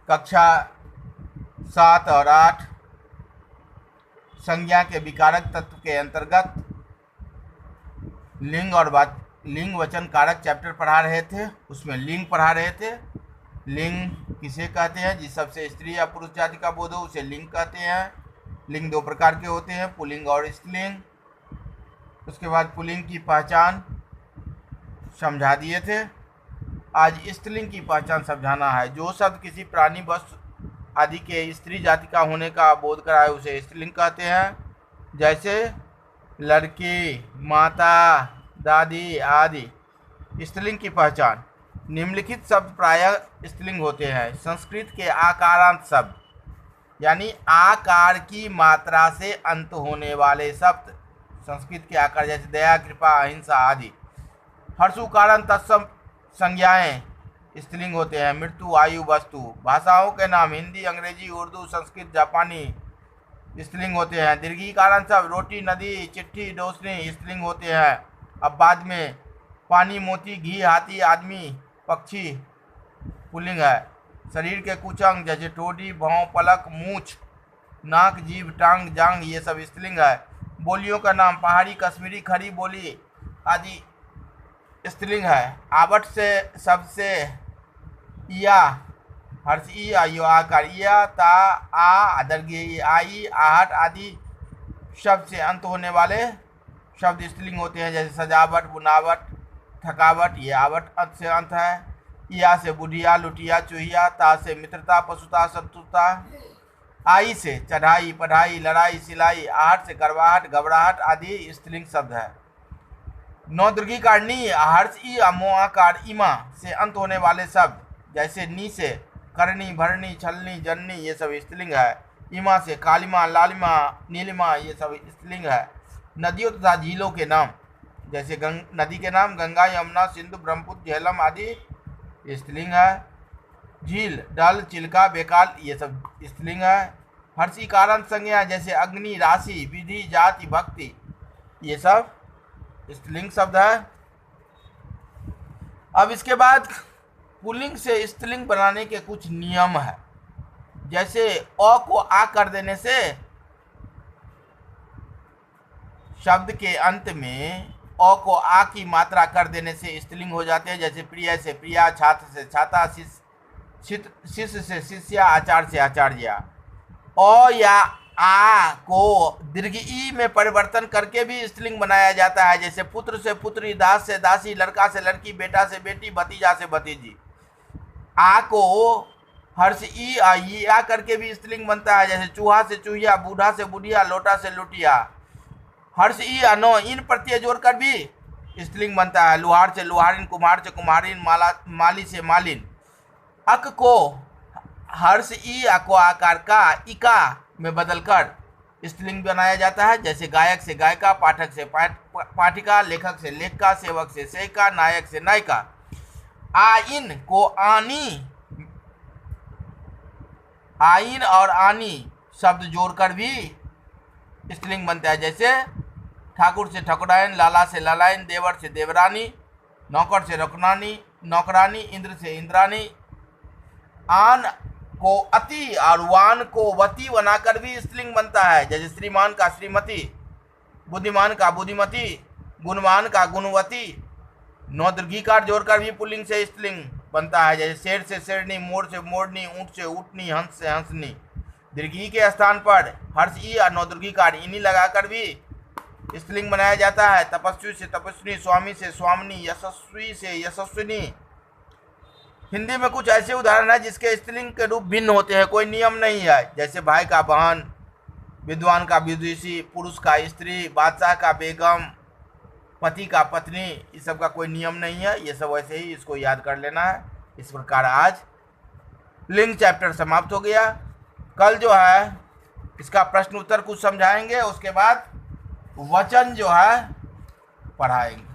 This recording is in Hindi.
कक्षा 7 और 8 संज्ञा के विकारक तत्व के अंतर्गत लिंग वचन कारक चैप्टर पढ़ा रहे थे। उसमें लिंग पढ़ा रहे थे। लिंग किसे कहते हैं? जिस सबसे स्त्री या पुरुष जाति का बोध हो उसे लिंग कहते हैं। लिंग 2 प्रकार के होते हैं, पुल्लिंग और स्त्रीलिंग। उसके बाद पुल्लिंग की पहचान समझा दिए थे। आज स्त्रीलिंग की पहचान समझाना है। जो शब्द किसी प्राणी वस्तु आदि के स्त्री जाति का होने का बोध कराए उसे स्त्रीलिंग कहते हैं। जैसे लड़की, माता, दादी आदि। स्त्रीलिंग की पहचान। निम्नलिखित शब्द प्रायः स्त्रीलिंग होते हैं। संस्कृत के आकारांत शब्द, यानी आकार की मात्रा से अंत होने वाले शब्द संस्कृत के आकार, जैसे दया, कृपा, अहिंसा आदि। हर्षु, कारण, तत्सम संज्ञाएं स्त्रीलिंग होते हैं। मृत्यु, आयु, वस्तु। भाषाओं के नाम हिंदी, अंग्रेजी, उर्दू, संस्कृत, जापानी स्त्रीलिंग होते हैं। दीर्घी कारण शब्द रोटी, नदी, चिट्ठी, रोशनी स्त्रीलिंग होते हैं। अब बाद में पानी, मोती, घी, हाथी, आदमी, पक्षी पुल्लिंग है। शरीर के कुछ अंग जैसे ठोड़ी, भौं, पलक, मूछ, नाक, जीभ, टांग, जांग ये सब स्त्रीलिंग है। बोलियों का नाम पहाड़ी, कश्मीरी, खड़ी बोली आदि स्त्रीलिंग है। आवट से सबसे या हर्ष ई आयु आकार या ता आ दर्घ्य आई आहट आदि शब्द से अंत होने वाले शब्द स्त्रीलिंग होते हैं। जैसे सजावट, बुनावट, थकावट ये आवट अंत से अंत है। या से बुढ़िया, लुटिया, चूहिया। ता से मित्रता, पशुता, शत्रुता। आई से चढ़ाई, पढ़ाई, लड़ाई, सिलाई। आहट से करवाहट, घबराहट आदि स्त्रीलिंग शब्द है। नौ दीर्घिकार नी, हर्ष ई, अमो आकार इमा से अंत होने वाले शब्द जैसे नी से करनी, भरनी, छलनी, जननी ये सब स्त्रीलिंग है। इमा से कालिमा, लालिमा, नीलिमा ये सब स्त्रीलिंग है। नदियों तथा झीलों के नाम जैसे नदी के नाम गंगा, यमुना, सिंधु, ब्रह्मपुत्र, झेलम आदि स्त्रीलिंग है। झील, डल, चिल्का, बेकाल ये सब स्त्रीलिंग है। हर्षी कारण संज्ञा जैसे अग्नि, राशि, विधि, जाति, भक्ति ये सब स्त्रीलिंग शब्द है। अब इसके बाद पुल्लिंग से स्त्रीलिंग बनाने के कुछ नियम है। जैसे अ को आ कर देने से शब्द के अंत में अ को आ की मात्रा कर देने से स्त्रीलिंग हो जाते हैं। जैसे प्रिय से प्रिया, छात्र से छाता, शिष्य से शिष्या, आचार्य से आचार्य। अ या आ को दीर्घ ई में परिवर्तन करके भी स्त्रीलिंग बनाया जाता है। जैसे पुत्र से पुत्री, दास से दासी, लड़का से लड़की, बेटा से बेटी, भतीजा से भतीजी। आ को हर्ष ई आ करके भी स्त्रीलिंग बनता है। जैसे चूहा से चूहिया, बूढ़ा से बुढ़िया, लोटा से लोटिया। हर्ष ई अनो इन प्रत्यय जोड़कर भी स्त्रीलिंग बनता है। लुहार से लुहारिन, कुम्हार से कुम्हारिन, माली से मालिन। अक को हर्ष ई को आकार का इका में बदलकर स्त्रीलिंग बनाया जाता है। जैसे गायक से गायिका, पाठक से पाठिका, लेखक से लेखिका, सेवक से सेविका, नायक से नायिका। आइन को आनी, आइन और आनी शब्द जोड़कर भी स्त्रीलिंग बनता है। जैसे ठाकुर से ठकुराइन, लाला से लालाइन, देवर से देवरानी, नौकर से नौकरानी, इंद्र से इंद्रानी। आन को अति और वान को वती बनाकर भी स्त्रीलिंग बनता है। जैसे श्रीमान का श्रीमती, बुद्धिमान का बुद्धिमती, गुणवान का गुणवती। नौ दीर्घिकार जोड़कर भी पुल्लिंग से स्त्रीलिंग बनता है। जैसे शेर से शेरनी, मोर से मोरनी, ऊंट से ऊँटनी, हंस से हंसनी। दीर्घी के स्थान पर हर्ष ई और नौ दीर्घिकार इनी लगाकर भी स्त्रीलिंग बनाया जाता है। तपस्वी से तपस्विनी, स्वामी से स्वामिनी, यशस्वी से यशस्विनी। हिंदी में कुछ ऐसे उदाहरण है जिसके स्त्रीलिंग के रूप भिन्न होते हैं, कोई नियम नहीं है। जैसे भाई का बहन, विद्वान का विदुषी, पुरुष का स्त्री, बादशाह का बेगम, पति का पत्नी। इस सब का कोई नियम नहीं है, ये सब वैसे ही इसको याद कर लेना है। इस प्रकार आज लिंग चैप्टर समाप्त हो गया। कल जो है इसका प्रश्न उत्तर कुछ समझाएंगे, उसके बाद वचन जो है पढ़ाएंगे।